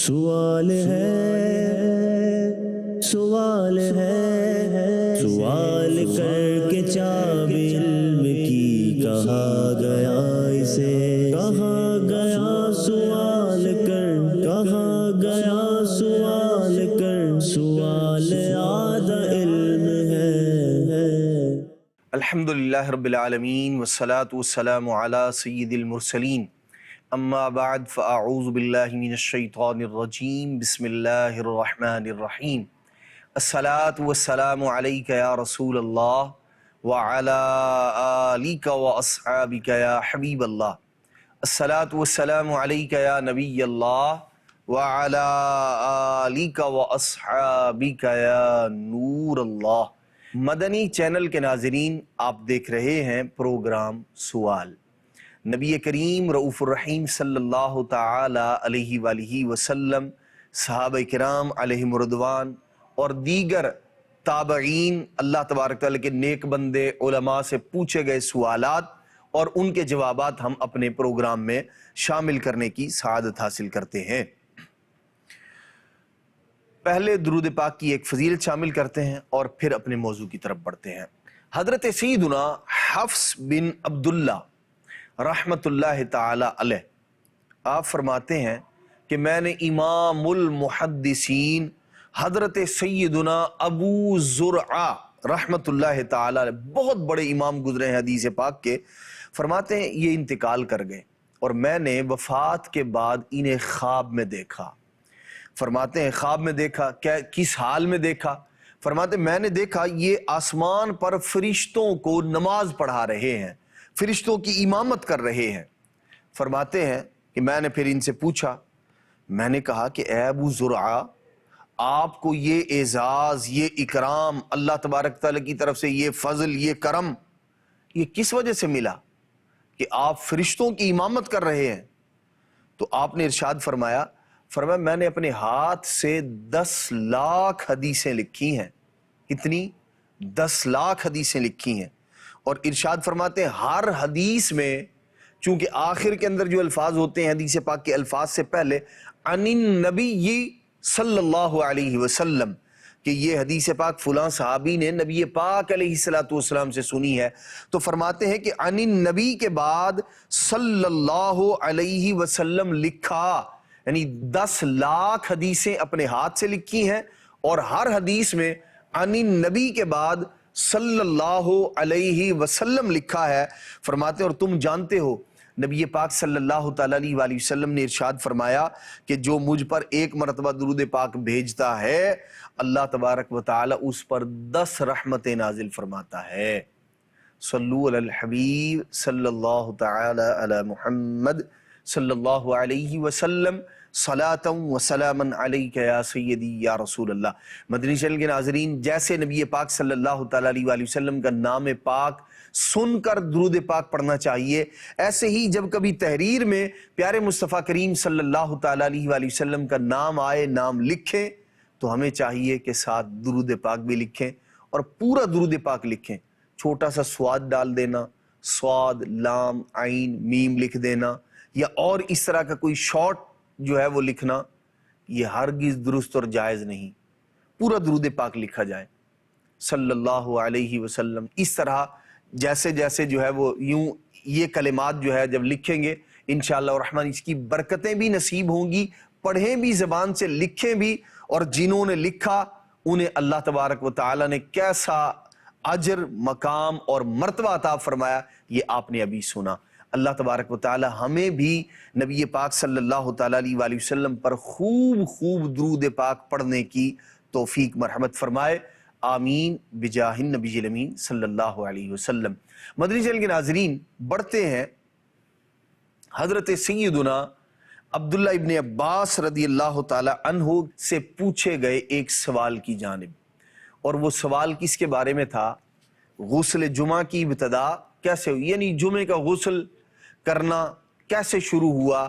سوال ہے سوال کر کے چاب علم کی کہا گیا اسے، کہا گیا سوال کر، کہا گیا سوال کر، سوال آدھا علم ہے۔ الحمدللہ رب العالمین والصلاة والسلام علی سید المرسلین، اما بعد فاعوذ باللہ من الشیطان الرجیم، بسم اللہ الرحمن الرحیم۔ الصلاة والسلام علیک یا رسول اللہ وعلی آلک واصحابک یا حبیب اللہ۔ الصلاة والسلام علیک یا نبی اللہ وعلی آلک واصحابک یا نور اللہ۔ مدنی چینل کے ناظرین، آپ دیکھ رہے ہیں پروگرام سوال۔ نبی کریم رؤوف الرحیم صلی اللہ تعالی علیہ وآلہ وسلم، صحابہ کرام علیہم رضوان اور دیگر تابعین، اللہ تبارک تعالیٰ کے نیک بندے علماء سے پوچھے گئے سوالات اور ان کے جوابات ہم اپنے پروگرام میں شامل کرنے کی سعادت حاصل کرتے ہیں۔ پہلے درود پاک کی ایک فضیلت شامل کرتے ہیں اور پھر اپنے موضوع کی طرف بڑھتے ہیں۔ حضرت سیدنا حفص بن عبداللہ رحمت اللہ تعالی علیہ، آپ فرماتے ہیں کہ میں نے امام المحدثین حضرت سیدنا ابو زرعہ رحمت اللہ تعالی علیہ، بہت بڑے امام گزرے ہیں حدیث پاک کے، فرماتے ہیں یہ انتقال کر گئے اور میں نے وفات کے بعد انہیں خواب میں دیکھا۔ فرماتے ہیں خواب میں دیکھا، کس حال میں دیکھا؟ فرماتے ہیں میں نے دیکھا یہ آسمان پر فرشتوں کو نماز پڑھا رہے ہیں، فرشتوں کی امامت کر رہے ہیں۔ فرماتے ہیں کہ میں نے پھر ان سے پوچھا، میں نے کہا کہ اے ابو زرعہ، آپ کو یہ اعزاز، یہ اکرام، اللہ تبارک تعالیٰ کی طرف سے یہ فضل، یہ کرم، یہ کس وجہ سے ملا کہ آپ فرشتوں کی امامت کر رہے ہیں؟ تو آپ نے ارشاد فرمایا میں نے اپنے ہاتھ سے 10 لاکھ حدیثیں لکھی ہیں۔ کتنی؟ 10 لاکھ حدیثیں لکھی ہیں۔ اور ارشاد فرماتے ہیں ہر حدیث میں، چونکہ آخر کے اندر جو الفاظ ہوتے ہیں حدیث پاک کے الفاظ سے پہلے عن النبی صلی اللہ علیہ وسلم، کہ یہ حدیث پاک فلاں صحابی نے نبی پاک علیہ السلام سے سنی ہے، تو فرماتے ہیں کہ عن النبی کے بعد صلی اللہ علیہ وسلم لکھا، یعنی 10 لاکھ حدیثیں اپنے ہاتھ سے لکھی ہیں اور ہر حدیث میں عن النبی کے بعد صلی اللہ علیہ وسلم لکھا ہے۔ فرماتے ہیں اور تم جانتے ہو نبی پاک صلی اللہ تعالیٰ علیہ وآلہ وسلم نے ارشاد فرمایا کہ جو مجھ پر ایک مرتبہ درود پاک بھیجتا ہے، اللہ تبارک و تعالیٰ اس پر 10 رحمتیں نازل فرماتا ہے۔ صلو علی الحبیب صلی اللہ تعالیٰ علی محمد صلی اللہ علیہ وسلم، صلاۃ و سلام علیک یا سیدی یا رسول اللہ۔ مدنی چینل کے ناظرین، جیسے نبی پاک صلی اللہ تعالیٰ علیہ وآلہ وسلم کا نام پاک سن کر درود پاک پڑھنا چاہیے، ایسے ہی جب کبھی تحریر میں پیارے مصطفیٰ کریم صلی اللہ تعالیٰ علیہ وآلہ وسلم کا نام آئے، نام لکھیں، تو ہمیں چاہیے کہ ساتھ درود پاک بھی لکھیں اور پورا درود پاک لکھیں۔ چھوٹا سا سواد ڈال دینا، سواد، لام، عین، میم لکھ دینا، یا اور اس طرح کا کوئی شارٹ جو ہے وہ لکھنا، یہ ہرگز درست اور جائز نہیں۔ پورا درود پاک لکھا جائے صلی اللہ علیہ وسلم، اس طرح جیسے جیسے جو ہے وہ یوں یہ کلمات جو ہے جب لکھیں گے انشاءاللہ الرحمن اس کی برکتیں بھی نصیب ہوں گی، پڑھیں بھی زبان سے، لکھیں بھی، اور جنہوں نے لکھا انہیں اللہ تبارک و تعالیٰ نے کیسا اجر، مقام اور مرتبہ عطا فرمایا، یہ آپ نے ابھی سنا۔ اللہ تبارک و تعالی ہمیں بھی نبی پاک صلی اللہ تعالیٰ علیہ وآلہ وسلم پر خوب خوب درود پاک پڑھنے کی توفیق مرحمت فرمائے، آمین بجاہ النبی الامین صلی اللہ علیہ وسلم۔ مدنی چینل کے ناظرین، بڑھتے ہیں حضرت سیدنا عبداللہ ابن عباس رضی اللہ تعالی عنہ سے پوچھے گئے ایک سوال کی جانب، اور وہ سوال کس کے بارے میں تھا؟ غسل جمعہ کی ابتدا کیسے ہوئی، یعنی جمعے کا غسل کرنا کیسے شروع ہوا،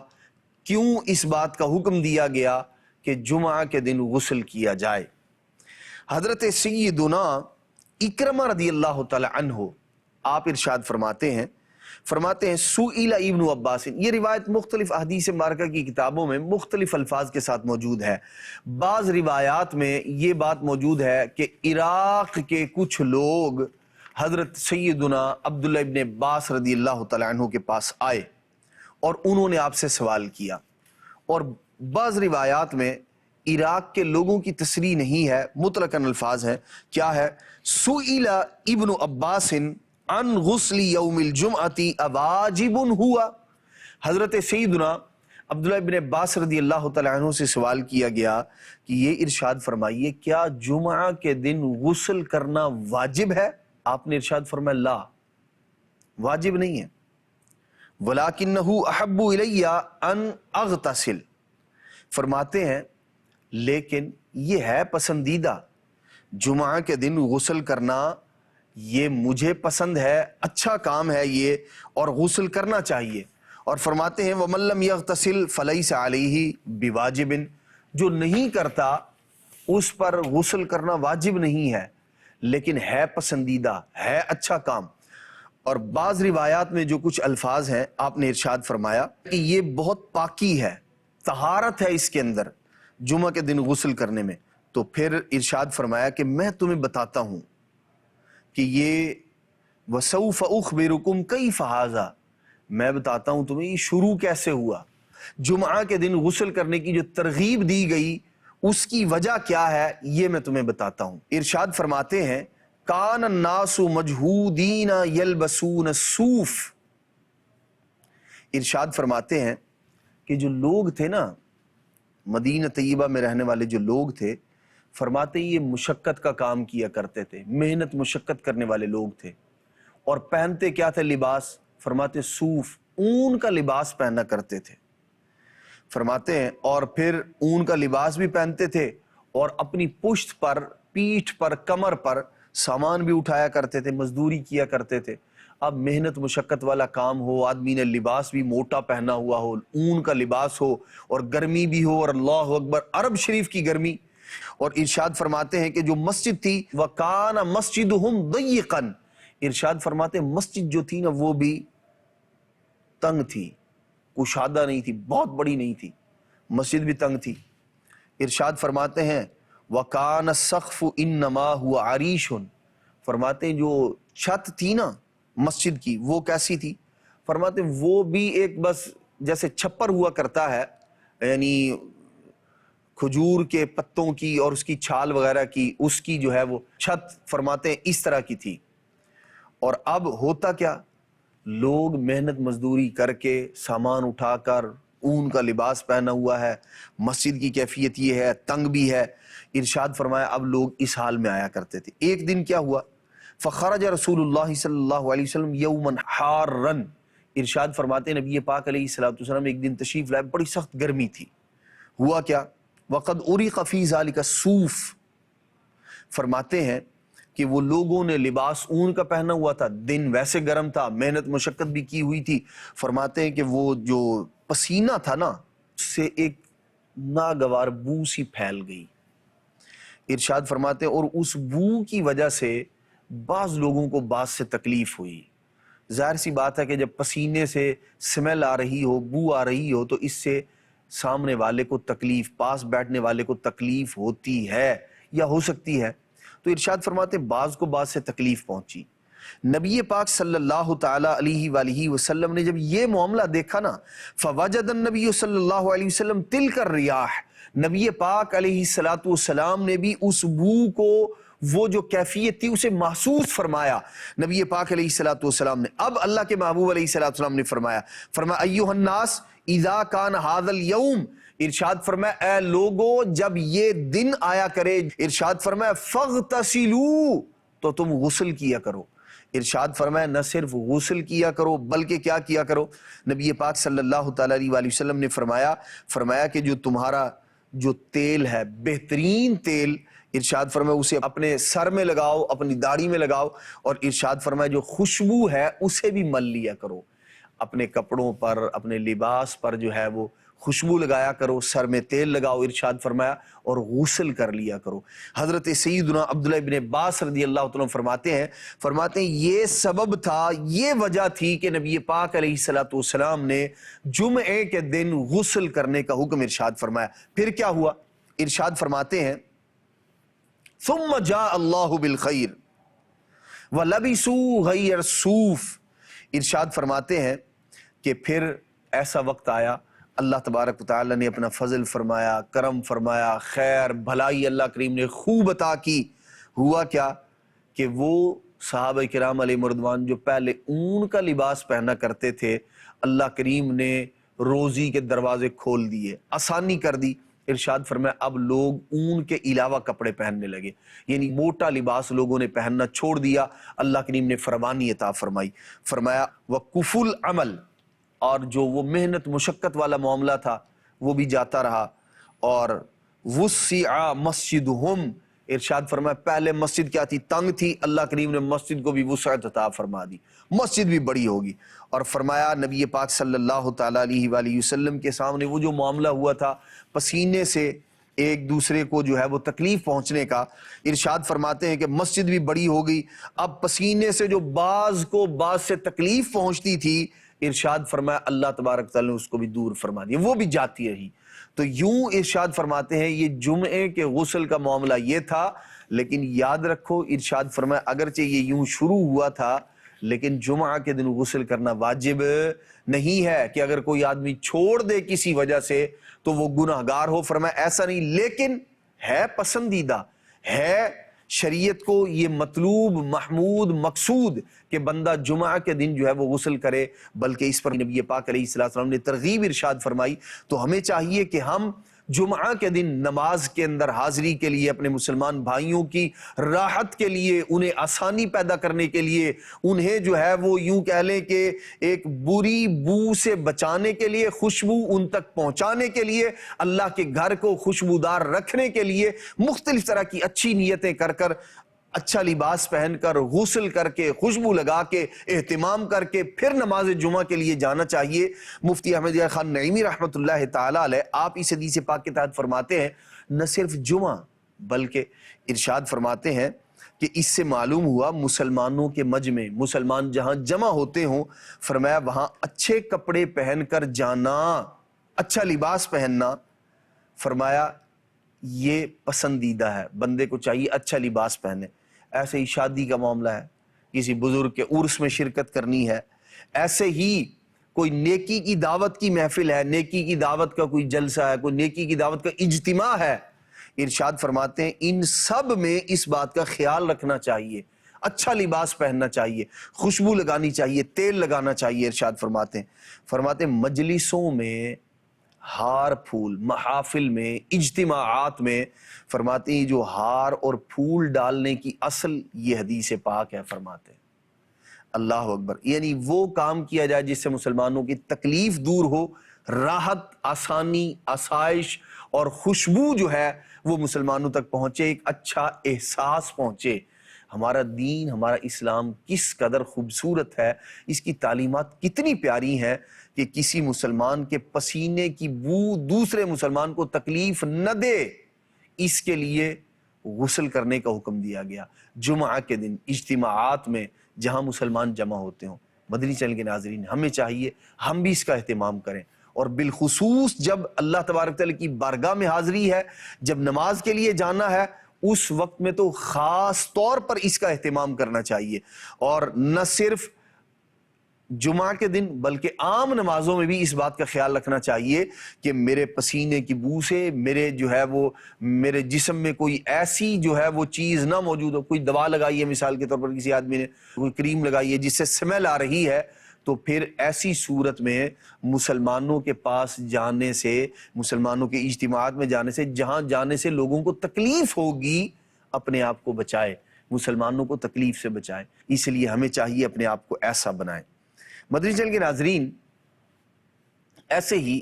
کیوں اس بات کا حکم دیا گیا کہ جمعہ کے دن غسل کیا جائے۔ حضرت سیدنا اکرمہ رضی اللہ تعالی عنہ، آپ ارشاد فرماتے ہیں فرماتے ہیں سئل ابن عباس، یہ روایت مختلف احادیث مبارکہ کی کتابوں میں مختلف الفاظ کے ساتھ موجود ہے۔ بعض روایات میں یہ بات موجود ہے کہ عراق کے کچھ لوگ حضرت سیدنا عبداللہ ابن عباس رضی اللہ تعالیٰ عنہ کے پاس آئے اور انہوں نے آپ سے سوال کیا، اور بعض روایات میں عراق کے لوگوں کی تصریح نہیں ہے، مطلقاً الفاظ ہیں۔ کیا ہے؟ سئل ابن عباس عن غسل یوم الجمعۃ اواجب ہوا، حضرت سیدنا عبداللہ ابن عباس رضی اللہ تعالیٰ عنہ سے سوال کیا گیا کہ یہ ارشاد فرمائیے کیا جمعہ کے دن غسل کرنا واجب ہے؟ آپ نے ارشاد فرمایا لا، واجب نہیں ہے، وَلَكِنَّهُ أَحَبُّ إِلَيَّ أَنْ أَغْتَسِلْ، فرماتے ہیں لیکن یہ ہے پسندیدہ، جمعہ کے دن غسل کرنا یہ مجھے پسند ہے، اچھا کام ہے یہ، اور غسل کرنا چاہیے۔ اور فرماتے ہیں وَمَن لَّمْ يَغْتَسِلْ فَلَيْسَ عَلَيْهِ بِوَاجِبٍ، جو نہیں کرتا اس پر غسل کرنا واجب نہیں ہے لیکن ہے پسندیدہ، ہے اچھا کام۔ اور بعض روایات میں جو کچھ الفاظ ہیں آپ نے ارشاد فرمایا کہ یہ بہت پاکی ہے، طہارت ہے اس کے اندر جمعہ کے دن غسل کرنے میں۔ تو پھر ارشاد فرمایا کہ میں تمہیں بتاتا ہوں کہ یہ وَسَوْفَ أُخْبِرُكُمْ كَيْفَ هَذَا، میں بتاتا ہوں تمہیں یہ شروع کیسے ہوا، جمعہ کے دن غسل کرنے کی جو ترغیب دی گئی اس کی وجہ کیا ہے یہ میں تمہیں بتاتا ہوں۔ ارشاد فرماتے ہیں کان الناس مجہودین یلبسون الصوف، ارشاد فرماتے ہیں کہ جو لوگ تھے نا مدینہ طیبہ میں رہنے والے جو لوگ تھے، فرماتے یہ مشقت کا کام کیا کرتے تھے، محنت مشقت کرنے والے لوگ تھے، اور پہنتے کیا تھے لباس؟ فرماتے صوف، اون کا لباس پہنا کرتے تھے، فرماتے ہیں اور پھر اون کا لباس بھی پہنتے تھے اور اپنی پشت پر، پیٹھ پر، کمر پر سامان بھی اٹھایا کرتے تھے، مزدوری کیا کرتے تھے۔ اب محنت مشقت والا کام ہو، آدمی نے لباس بھی موٹا پہنا ہوا ہو، اون کا لباس ہو، اور گرمی بھی ہو، اور اللہ اکبر عرب شریف کی گرمی، اور ارشاد فرماتے ہیں کہ جو مسجد تھی وَكَانَ مَسْجِدُهُمْ ضَيِّقًا، ارشاد فرماتے ہیں مسجد جو تھی نا وہ بھی تنگ تھی، کشادہ نہیں تھی، بہت بڑی نہیں تھی، مسجد بھی تنگ تھی۔ ارشاد فرماتے ہیں وَكَانَ السَّقْفُ إِنَّمَا هُوَ عَرِيشٌ، فرماتے ہیں جو چھت تھی نا مسجد کی وہ کیسی تھی؟ فرماتے ہیں وہ بھی ایک بس جیسے چھپر ہوا کرتا ہے، یعنی کھجور کے پتوں کی اور اس کی چھال وغیرہ کی، اس کی جو ہے وہ چھت فرماتے ہیں اس طرح کی تھی۔ اور اب ہوتا کیا، لوگ محنت مزدوری کر کے سامان اٹھا کر اون کا لباس پہنا ہوا ہے، مسجد کی کیفیت یہ ہے، تنگ بھی ہے۔ ارشاد فرمایا اب لوگ اس حال میں آیا کرتے تھے۔ ایک دن کیا ہوا، فخرج رسول اللہ صلی اللہ علیہ وسلم یوما حارا، ارشاد فرماتے ہیں نبی پاک علیہ الصلوۃ والسلام ایک دن تشریف لائے، بڑی سخت گرمی تھی۔ ہوا کیا، وقد اریق فی ذلک الصوف، فرماتے ہیں کہ وہ لوگوں نے لباس اون کا پہنا ہوا تھا، دن ویسے گرم تھا، محنت مشقت بھی کی ہوئی تھی۔ فرماتے ہیں کہ وہ جو پسینہ تھا نا اس سے ایک ناگوار بو سی پھیل گئی۔ ارشاد فرماتے ہیں اور اس بو کی وجہ سے بعض لوگوں کو بعض سے تکلیف ہوئی۔ ظاہر سی بات ہے کہ جب پسینے سے سمیل آ رہی ہو، بو آ رہی ہو، تو اس سے سامنے والے کو تکلیف، پاس بیٹھنے والے کو تکلیف ہوتی ہے یا ہو سکتی ہے۔ تو ارشاد فرماتے بعض کو بعض سے تکلیف پہنچی۔ نبی پاک صلی اللہ تعالی علیہ وآلہ وسلم نے جب یہ معاملہ دیکھا نا، فوجد النبی صلی اللہ علیہ وسلم تلک الریاح، نبی پاک علیہ السلام نے بھی اس بو کو، وہ جو کیفیت تھی اسے محسوس فرمایا۔ نبی پاک علیہ السلام نے، اب اللہ کے محبوب علیہ السلام نے فرمایا ایھا الناس اذا کان ھذا اليوم، ارشاد فرمایا اے لوگو جب یہ دن آیا کرے، ارشاد فرمایا فاغتسلوا، تو تم غسل کیا کرو۔ ارشاد فرمایا نہ صرف غسل کیا کرو بلکہ کیا کیا کرو، نبی پاک صلی اللہ تعالی علیہ وآلہ وسلم نے فرمایا کہ جو تمہارا جو تیل ہے، بہترین تیل، ارشاد فرمایا اسے اپنے سر میں لگاؤ، اپنی داڑھی میں لگاؤ، اور ارشاد فرمایا جو خوشبو ہے اسے بھی مل لیا کرو، اپنے کپڑوں پر، اپنے لباس پر جو ہے وہ خوشبو لگایا کرو، سر میں تیل لگاؤ ارشاد فرمایا، اور غسل کر لیا کرو۔ حضرت سیدنا عبداللہ ابن عباس رضی اللہ تعالیٰ فرماتے ہیں یہ سبب تھا، یہ وجہ تھی کہ نبی پاک علیہ الصلوۃ والسلام نے جمعے کے دن غسل کرنے کا حکم ارشاد فرمایا۔ پھر کیا ہوا؟ ارشاد فرماتے ہیں ثم جاء اللہ بالخیر وَلَبِسُوا غَيْرَ الصُّوفِ، ارشاد فرماتے ہیں کہ پھر ایسا وقت آیا، اللہ تبارک و تعالیٰ نے اپنا فضل فرمایا، کرم فرمایا، خیر بھلائی اللہ کریم نے خوب عطا کی۔ ہوا کیا کہ وہ صحابہ کرام علیہ رضوان جو پہلے اون کا لباس پہنا کرتے تھے، اللہ کریم نے روزی کے دروازے کھول دیے، آسانی کر دی۔ ارشاد فرمایا اب لوگ اون کے علاوہ کپڑے پہننے لگے، یعنی موٹا لباس لوگوں نے پہننا چھوڑ دیا۔ اللہ کریم نے فروانی عطا فرمائی، فرمایا وَقُفُ الْعَمَلِ، اور جو وہ محنت مشقت والا معاملہ تھا وہ بھی جاتا رہا، اور وُسِعَ مَسْجِدُهُمْ، ارشاد فرمایا پہلے مسجد کیا تھی؟ تنگ تھی، اللہ کریم نے مسجد کو بھی وسعت عطا فرما دی، مسجد بھی بڑی ہوگی۔ اور فرمایا نبی پاک صلی اللہ تعالیٰ علیہ وآلہ وسلم کے سامنے وہ جو معاملہ ہوا تھا پسینے سے ایک دوسرے کو جو ہے وہ تکلیف پہنچنے کا، ارشاد فرماتے ہیں کہ مسجد بھی بڑی ہو گئی، اب پسینے سے جو بعض کو بعض سے تکلیف پہنچتی تھی، ارشاد فرمایا اللہ تبارک تعالیٰ نے اس کو بھی دور فرما دیا، وہ بھی جاتی رہی۔ تو یوں ارشاد فرماتے ہیں یہ جمعے کے غسل کا معاملہ یہ تھا، لیکن یاد رکھو ارشاد فرمایا اگرچہ یہ یوں شروع ہوا تھا لیکن جمعہ کے دن غسل کرنا واجب نہیں ہے کہ اگر کوئی آدمی چھوڑ دے کسی وجہ سے تو وہ گناہگار ہو، فرمایا ایسا نہیں، لیکن ہے پسندیدہ، ہے شریعت کو یہ مطلوب محمود مقصود کہ بندہ جمعہ کے دن جو ہے وہ غسل کرے، بلکہ اس پر نبی پاک علیہ السلام نے ترغیب ارشاد فرمائی۔ تو ہمیں چاہیے کہ ہم جمعہ کے دن نماز کے اندر حاضری کے لیے، اپنے مسلمان بھائیوں کی راحت کے لیے، انہیں آسانی پیدا کرنے کے لیے، انہیں جو ہے وہ یوں کہہ لیں کہ ایک بری بو سے بچانے کے لیے، خوشبو ان تک پہنچانے کے لیے، اللہ کے گھر کو خوشبودار رکھنے کے لیے مختلف طرح کی اچھی نیتیں کر کر، اچھا لباس پہن کر، غسل کر کے، خوشبو لگا کے، اہتمام کر کے پھر نماز جمعہ کے لیے جانا چاہیے۔ مفتی احمد یار خان نعیمی رحمۃ اللہ تعالیٰ علیہ آپ اس حدیث پاک کے تحت فرماتے ہیں نہ صرف جمعہ بلکہ ارشاد فرماتے ہیں کہ اس سے معلوم ہوا مسلمانوں کے مجمع، مسلمان جہاں جمع ہوتے ہوں، فرمایا وہاں اچھے کپڑے پہن کر جانا، اچھا لباس پہننا، فرمایا یہ پسندیدہ ہے، بندے کو چاہیے اچھا لباس پہنے۔ ایسے ہی شادی کا معاملہ ہے، کسی بزرگ کے عرس میں شرکت کرنی ہے، ایسے ہی کوئی نیکی کی دعوت کی محفل ہے، نیکی کی دعوت کا کوئی جلسہ ہے، کوئی نیکی کی دعوت کا اجتماع ہے، ارشاد فرماتے ہیں ان سب میں اس بات کا خیال رکھنا چاہیے، اچھا لباس پہننا چاہیے، خوشبو لگانی چاہیے، تیل لگانا چاہیے۔ ارشاد فرماتے ہیں مجلسوں میں، ہار پھول، محافل میں، اجتماعات میں، فرماتے ہیں جو ہار اور پھول ڈالنے کی اصل یہ حدیث پاک ہے، فرماتے ہیں اللہ اکبر، یعنی وہ کام کیا جائے جس سے مسلمانوں کی تکلیف دور ہو، راحت، آسانی، آسائش اور خوشبو جو ہے وہ مسلمانوں تک پہنچے، ایک اچھا احساس پہنچے۔ ہمارا دین، ہمارا اسلام کس قدر خوبصورت ہے، اس کی تعلیمات کتنی پیاری ہیں کہ کسی مسلمان کے پسینے کی بو دوسرے مسلمان کو تکلیف نہ دے، اس کے لیے غسل کرنے کا حکم دیا گیا جمعہ کے دن اجتماعات میں جہاں مسلمان جمع ہوتے ہوں۔ مدنی چینل کے ناظرین، ہمیں چاہیے ہم بھی اس کا اہتمام کریں، اور بالخصوص جب اللہ تبارک تعالیٰ کی بارگاہ میں حاضری ہے، جب نماز کے لیے جانا ہے، اس وقت میں تو خاص طور پر اس کا اہتمام کرنا چاہیے، اور نہ صرف جمعہ کے دن بلکہ عام نمازوں میں بھی اس بات کا خیال رکھنا چاہیے کہ میرے پسینے کی بو سے میرے جسم میں کوئی ایسی جو ہے وہ چیز نہ موجود ہو۔ کوئی دوا لگائی ہے مثال کے طور پر، کسی آدمی نے کوئی کریم لگائی ہے جس سے سمیل آ رہی ہے، تو پھر ایسی صورت میں مسلمانوں کے پاس جانے سے، مسلمانوں کے اجتماعات میں جانے سے، جہاں جانے سے لوگوں کو تکلیف ہوگی، اپنے آپ کو بچائے، مسلمانوں کو تکلیف سے بچائے۔ اس لیے ہمیں چاہیے اپنے آپ کو ایسا بنائیں۔ مدنی چینل کے ناظرین، ایسے ہی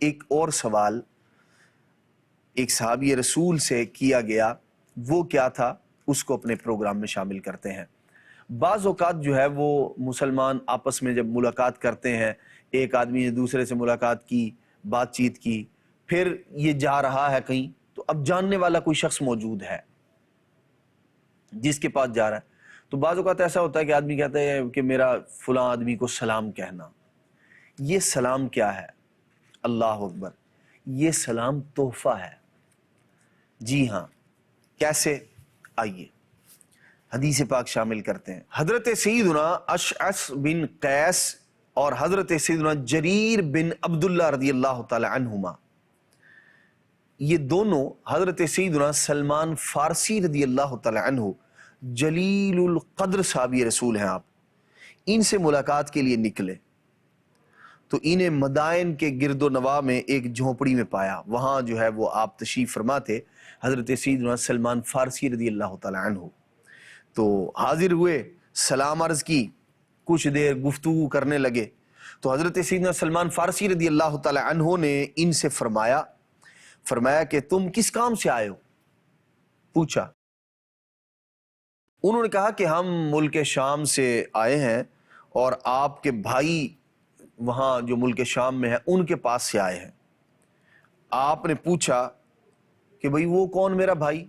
ایک اور سوال ایک صحابی رسول سے کیا گیا، وہ کیا تھا اس کو اپنے پروگرام میں شامل کرتے ہیں۔ بعض اوقات جو ہے وہ مسلمان آپس میں جب ملاقات کرتے ہیں، ایک آدمی نے دوسرے سے ملاقات کی، بات چیت کی، پھر یہ جا رہا ہے کہیں، تو اب جاننے والا کوئی شخص موجود ہے جس کے پاس جا رہا ہے، تو بعض اوقات ایسا ہوتا ہے کہ آدمی کہتا ہے کہ میرا فلاں آدمی کو سلام کہنا. یہ سلام کیا ہے؟ اللہ اکبر، یہ سلام تحفہ ہے. جی ہاں، کیسے؟ آئیے حدیث پاک شامل کرتے ہیں. حضرت سیدنا اشعث بن قیس اور حضرت سیدنا جریر بن عبداللہ رضی اللہ تعالی عنہما، یہ دونوں حضرت سیدنا سلمان فارسی رضی اللہ تعالی عنہ جلیل القدر صحابی رسول ہیں. آپ ان سے ملاقات کے لیے نکلے تو انہیں مدائن کے گرد و نواح میں ایک جھونپڑی میں پایا. وہاں جو ہے وہ آپ تشریف فرما تھے، حضرت سیدنا سلمان فارسی رضی اللہ تعالی عنہ. تو حاضر ہوئے، سلام عرض کی، کچھ دیر گفتگو کرنے لگے. تو حضرت سیدنا سلمان فارسی رضی اللہ تعالی عنہ نے ان سے فرمایا کہ تم کس کام سے آئے ہو؟ پوچھا. انہوں نے کہا کہ ہم ملک شام سے آئے ہیں اور آپ کے بھائی وہاں جو ملک شام میں ہے ان کے پاس سے آئے ہیں. آپ نے پوچھا کہ بھئی وہ کون میرا بھائی؟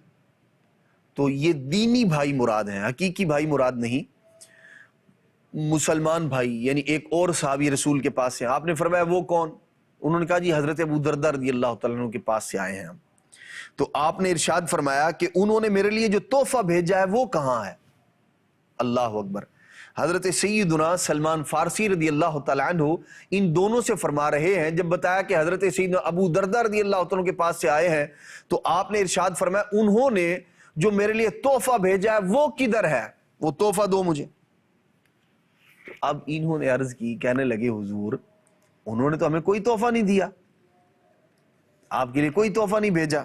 تو یہ دینی بھائی مراد ہیں، حقیقی بھائی مراد نہیں، مسلمان بھائی، یعنی ایک اور صحابی رسول کے پاس سے. آپ نے فرمایا وہ کون؟ انہوں نے کہا جی حضرت ابو دردہ رضی اللہ تعالیٰ عنہ کے پاس سے آئے ہیں ہم. تو آپ نے ارشاد فرمایا کہ انہوں نے میرے لیے جو تحفہ بھیجا ہے وہ کہاں ہے؟ اللہ اکبر. حضرت سیدنا سلمان فارسی رضی اللہ تعالیٰ عنہ ان دونوں سے فرما رہے ہیں، جب بتایا کہ حضرت سیدنا ابو دردہ رضی اللہ تعالیٰ عنہ کے پاس سے آئے ہیں، تو آپ نے ارشاد فرمایا انہوں نے جو میرے لیے تحفہ بھیجا ہے وہ کدھر ہے؟ وہ تحفہ دو مجھے. تو اب انہوں نے عرض کی، کہنے لگے حضور انہوں نے تو ہمیں کوئی تحفہ نہیں دیا، آپ کے لیے کوئی تحفہ نہیں بھیجا.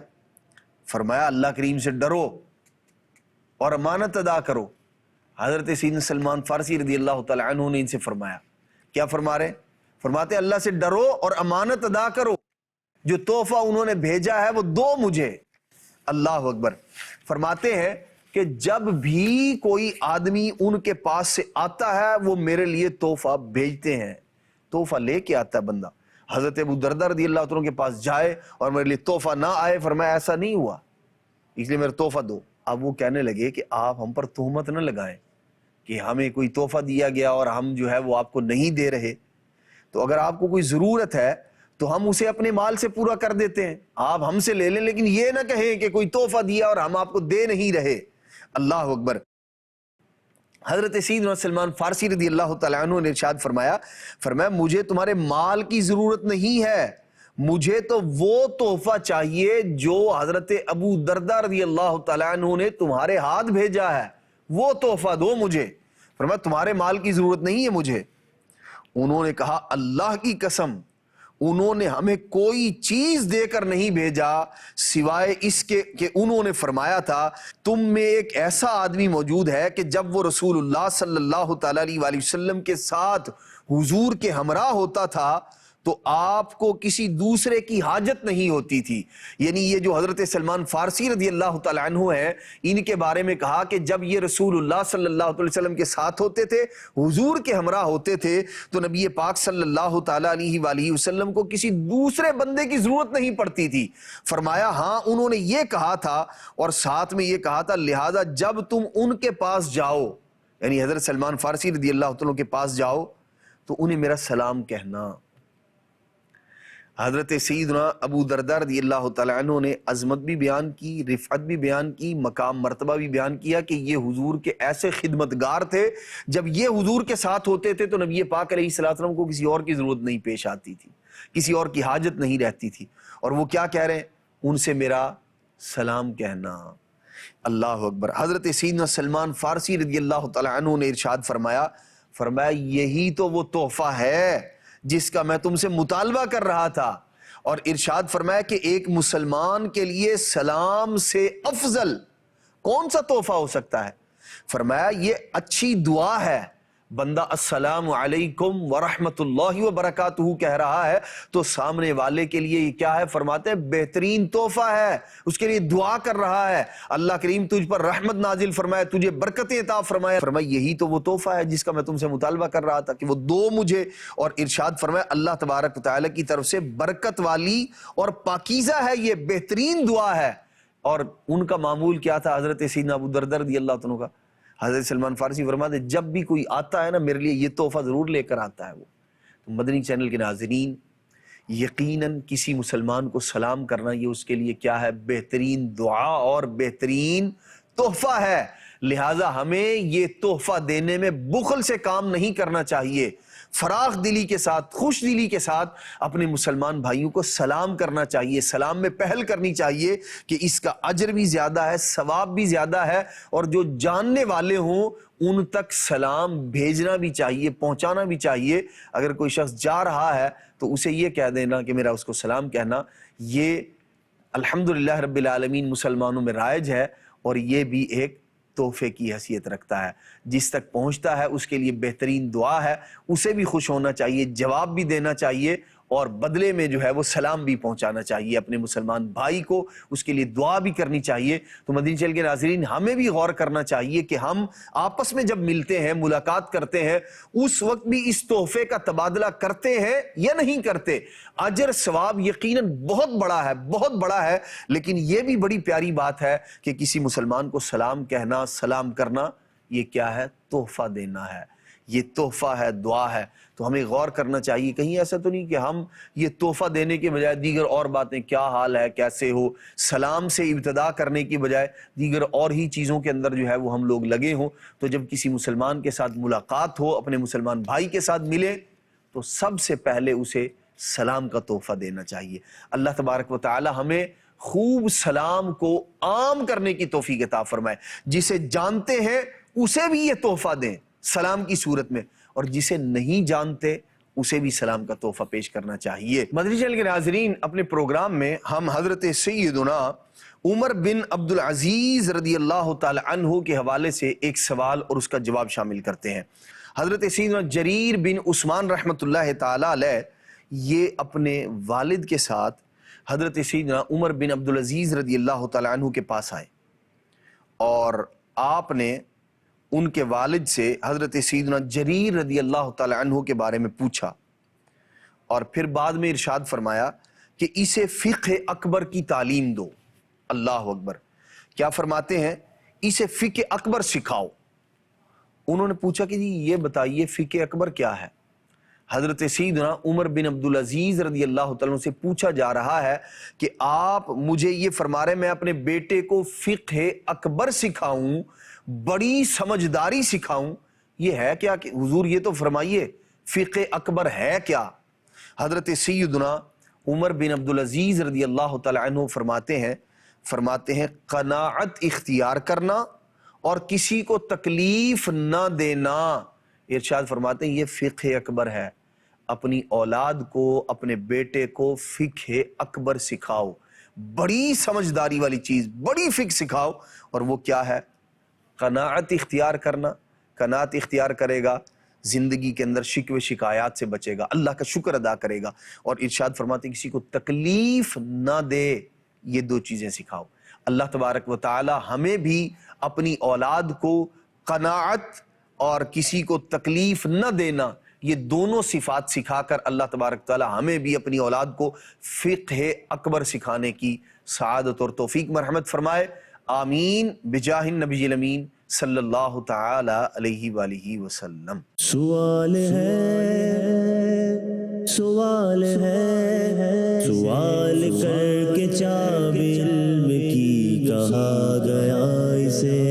فرمایا اللہ کریم سے ڈرو اور امانت ادا کرو. حضرت سیدنا سلمان فارسی رضی اللہ تعالی عنہ نے ان سے فرمایا، کیا فرما رہے؟ فرماتے اللہ سے ڈرو اور امانت ادا کرو، جو تحفہ انہوں نے بھیجا ہے وہ دو مجھے. اللہ اکبر. فرماتے ہیں کہ جب بھی کوئی آدمی ان کے پاس سے آتا ہے وہ میرے لیے تحفہ بھیجتے ہیں، تحفہ لے کے آتا ہے بندہ. حضرت ابو دردہ رضی اللہ عنہ کے پاس جائے اور میرے لیے تحفہ نہ آئے، فرمایا ایسا نہیں ہوا، اس لیے میرا تحفہ دو. اب وہ کہنے لگے کہ آپ ہم پر تہمت نہ لگائیں کہ ہمیں کوئی تحفہ دیا گیا اور ہم جو ہے وہ آپ کو نہیں دے رہے. تو اگر آپ کو کوئی ضرورت ہے تو ہم اسے اپنے مال سے پورا کر دیتے ہیں، آپ ہم سے لے لیں، لیکن یہ نہ کہیں کہ کوئی تحفہ دیا اور ہم آپ کو دے نہیں رہے. اللہ اکبر. حضرت سیدنا سلمان فارسی رضی اللہ تعالیٰ عنہ نے ارشاد فرمایا مجھے تمہارے مال کی ضرورت نہیں ہے، مجھے تو وہ تحفہ چاہیے جو حضرت ابو دردہ رضی اللہ تعالیٰ عنہ نے تمہارے ہاتھ بھیجا ہے، وہ تحفہ دو مجھے. فرمایا تمہارے مال کی ضرورت نہیں ہے مجھے. انہوں نے کہا اللہ کی قسم انہوں نے ہمیں کوئی چیز دے کر نہیں بھیجا سوائے اس کے کہ انہوں نے فرمایا تھا تم میں ایک ایسا آدمی موجود ہے کہ جب وہ رسول اللہ صلی اللہ تعالی علیہ وآلہ وسلم کے ساتھ حضور کے ہمراہ ہوتا تھا تو آپ کو کسی دوسرے کی حاجت نہیں ہوتی تھی. یعنی یہ جو حضرت سلمان فارسی رضی اللہ تعالیٰ عنہ ہیں، ان کے بارے میں کہا کہ جب یہ رسول اللہ صلی اللہ علیہ وسلم کے ساتھ ہوتے تھے، حضور کے ہمراہ ہوتے تھے، تو نبی پاک صلی اللہ تعالیٰ علیہ وآلہ وسلم کو کسی دوسرے بندے کی ضرورت نہیں پڑتی تھی. فرمایا ہاں انہوں نے یہ کہا تھا اور ساتھ میں یہ کہا تھا لہذا جب تم ان کے پاس جاؤ، یعنی حضرت سلمان فارسی رضی اللہ عنہ کے پاس جاؤ تو انہیں میرا سلام کہنا. حضرت سیدنا ابو دردہ رضی اللہ تعالیٰ عنہ نے عظمت بھی بیان کی، رفعت بھی بیان کی، مقام مرتبہ بھی بیان کیا کہ یہ حضور کے ایسے خدمتگار تھے جب یہ حضور کے ساتھ ہوتے تھے تو نبی پاک علیہ السلام کو کسی اور کی ضرورت نہیں پیش آتی تھی، کسی اور کی حاجت نہیں رہتی تھی. اور وہ کیا کہہ رہے ہیں؟ ان سے میرا سلام کہنا. اللہ اکبر. حضرت سیدنا سلمان فارسی رضی اللہ تعالیٰ عنہ نے ارشاد فرمایا یہی تو وہ تحفہ ہے جس کا میں تم سے مطالبہ کر رہا تھا. اور ارشاد فرمایا کہ ایک مسلمان کے لیے سلام سے افضل کون سا تحفہ ہو سکتا ہے؟ فرمایا یہ اچھی دعا ہے، بندہ السلام علیکم ورحمۃ اللہ وبرکاتہ کہہ رہا ہے تو سامنے والے کے لیے یہ کیا ہے؟ فرماتے ہیں بہترین تحفہ ہے، اس کے لیے دعا کر رہا ہے اللہ کریم تجھ پر رحمت نازل فرمائے، تجھے برکتیں عطا فرمائے۔ فرمایا یہی تو وہ تحفہ ہے جس کا میں تم سے مطالبہ کر رہا تھا کہ وہ دو مجھے، اور ارشاد فرمایا اللہ تبارک و تعالیٰ کی طرف سے برکت والی اور پاکیزہ ہے، یہ بہترین دعا ہے۔ اور ان کا معمول کیا تھا؟ حضرت سیدنا ابو دردر رضی اللہ عنہ کا، حضرت سلمان فارسی فرماتے جب بھی کوئی آتا ہے نا میرے لیے یہ تحفہ ضرور لے کر آتا ہے وہ۔ تو مدنی چینل کے ناظرین، یقیناً کسی مسلمان کو سلام کرنا یہ اس کے لیے کیا ہے؟ بہترین دعا اور بہترین تحفہ ہے۔ لہٰذا ہمیں یہ تحفہ دینے میں بخل سے کام نہیں کرنا چاہیے، فراخ دلی کے ساتھ، خوش دلی کے ساتھ اپنے مسلمان بھائیوں کو سلام کرنا چاہیے، سلام میں پہل کرنی چاہیے کہ اس کا اجر بھی زیادہ ہے، ثواب بھی زیادہ ہے، اور جو جاننے والے ہوں ان تک سلام بھیجنا بھی چاہیے، پہنچانا بھی چاہیے۔ اگر کوئی شخص جا رہا ہے تو اسے یہ کہہ دینا کہ میرا اس کو سلام کہنا، یہ الحمدللہ رب العالمین مسلمانوں میں رائج ہے، اور یہ بھی ایک تحفے کی حیثیت رکھتا ہے۔ جس تک پہنچتا ہے اس کے لیے بہترین دعا ہے، اسے بھی خوش ہونا چاہیے، جواب بھی دینا چاہیے، اور بدلے میں جو ہے وہ سلام بھی پہنچانا چاہیے اپنے مسلمان بھائی کو، اس کے لیے دعا بھی کرنی چاہیے۔ تو مدنی چینل کے ناظرین، ہمیں بھی غور کرنا چاہیے کہ ہم آپس میں جب ملتے ہیں، ملاقات کرتے ہیں، اس وقت بھی اس تحفے کا تبادلہ کرتے ہیں یا نہیں کرتے۔ اجر ثواب یقیناً بہت بڑا ہے، بہت بڑا ہے، لیکن یہ بھی بڑی پیاری بات ہے کہ کسی مسلمان کو سلام کہنا، سلام کرنا، یہ کیا ہے؟ تحفہ دینا ہے، یہ تحفہ ہے، دعا ہے۔ تو ہمیں غور کرنا چاہیے، کہیں ایسا تو نہیں کہ ہم یہ تحفہ دینے کے بجائے دیگر اور باتیں، کیا حال ہے، کیسے ہو، سلام سے ابتدا کرنے کی بجائے دیگر اور ہی چیزوں کے اندر جو ہے وہ ہم لوگ لگے ہوں۔ تو جب کسی مسلمان کے ساتھ ملاقات ہو، اپنے مسلمان بھائی کے ساتھ ملے، تو سب سے پہلے اسے سلام کا تحفہ دینا چاہیے۔ اللہ تبارک و تعالی ہمیں خوب سلام کو عام کرنے کی توفیق عطا فرمائے۔ جسے جانتے ہیں اسے بھی یہ تحفہ دیں سلام کی صورت میں، اور جسے نہیں جانتے اسے بھی سلام کا تحفہ پیش کرنا چاہیے۔ مدنی چینل کے ناظرین، اپنے پروگرام میں ہم حضرت سیدنا عمر بن عبدالعزیز رضی اللہ تعالی عنہ کے حوالے سے ایک سوال اور اس کا جواب شامل کرتے ہیں۔ حضرت سیدنا جریر بن عثمان رحمۃ اللہ تعالی علیہ یہ اپنے والد کے ساتھ حضرت سیدنا عمر بن عبدالعزیز رضی اللہ تعالی عنہ کے پاس آئے، اور آپ نے ان کے والد سے حضرت سیدنا جریر رضی اللہ تعالی عنہ کے بارے میں پوچھا، اور پھر بعد میں ارشاد فرمایا کہ اسے فقہ اکبر کی تعلیم دو۔ اللہ اکبر! کیا فرماتے ہیں؟ اسے فقہ اکبر سکھاؤ۔ انہوں نے پوچھا کہ جی یہ بتائیے فقہ اکبر کیا ہے؟ حضرت سیدنا عمر بن عبدالعزیز رضی اللہ تعالیٰ سے پوچھا جا رہا ہے کہ آپ مجھے یہ فرما رہے میں اپنے بیٹے کو فقہ اکبر سکھاؤں، بڑی سمجھداری سکھاؤں، یہ ہے کیا؟ کہ حضور یہ تو فرمائیے فقہ اکبر ہے کیا؟ حضرت سیدنا عمر بن عبدالعزیز رضی اللہ تعالیٰ عنہ فرماتے ہیں قناعت اختیار کرنا اور کسی کو تکلیف نہ دینا۔ ارشاد فرماتے ہیں یہ فقہ اکبر ہے۔ اپنی اولاد کو، اپنے بیٹے کو فقہ اکبر سکھاؤ، بڑی سمجھداری والی چیز، بڑی فقہ سکھاؤ، اور وہ کیا ہے؟ قناعت اختیار کرنا۔ قناعت اختیار کرے گا زندگی کے اندر شکوے شکایات سے بچے گا، اللہ کا شکر ادا کرے گا، اور ارشاد فرماتے ہیں کسی کو تکلیف نہ دے۔ یہ دو چیزیں سکھاؤ۔ اللہ تبارک و تعالی ہمیں بھی اپنی اولاد کو قناعت اور کسی کو تکلیف نہ دینا، یہ دونوں صفات سکھا کر اللہ تبارک و تعالی ہمیں بھی اپنی اولاد کو فقہ اکبر سکھانے کی سعادت اور توفیق مرحمت فرمائے۔ آمین بجاہ النبی الامین صلی اللہ تعالی علیہ وآلہ وسلم۔ سوال ہے سوال کر کے چاب علم کی کہا گیا اسے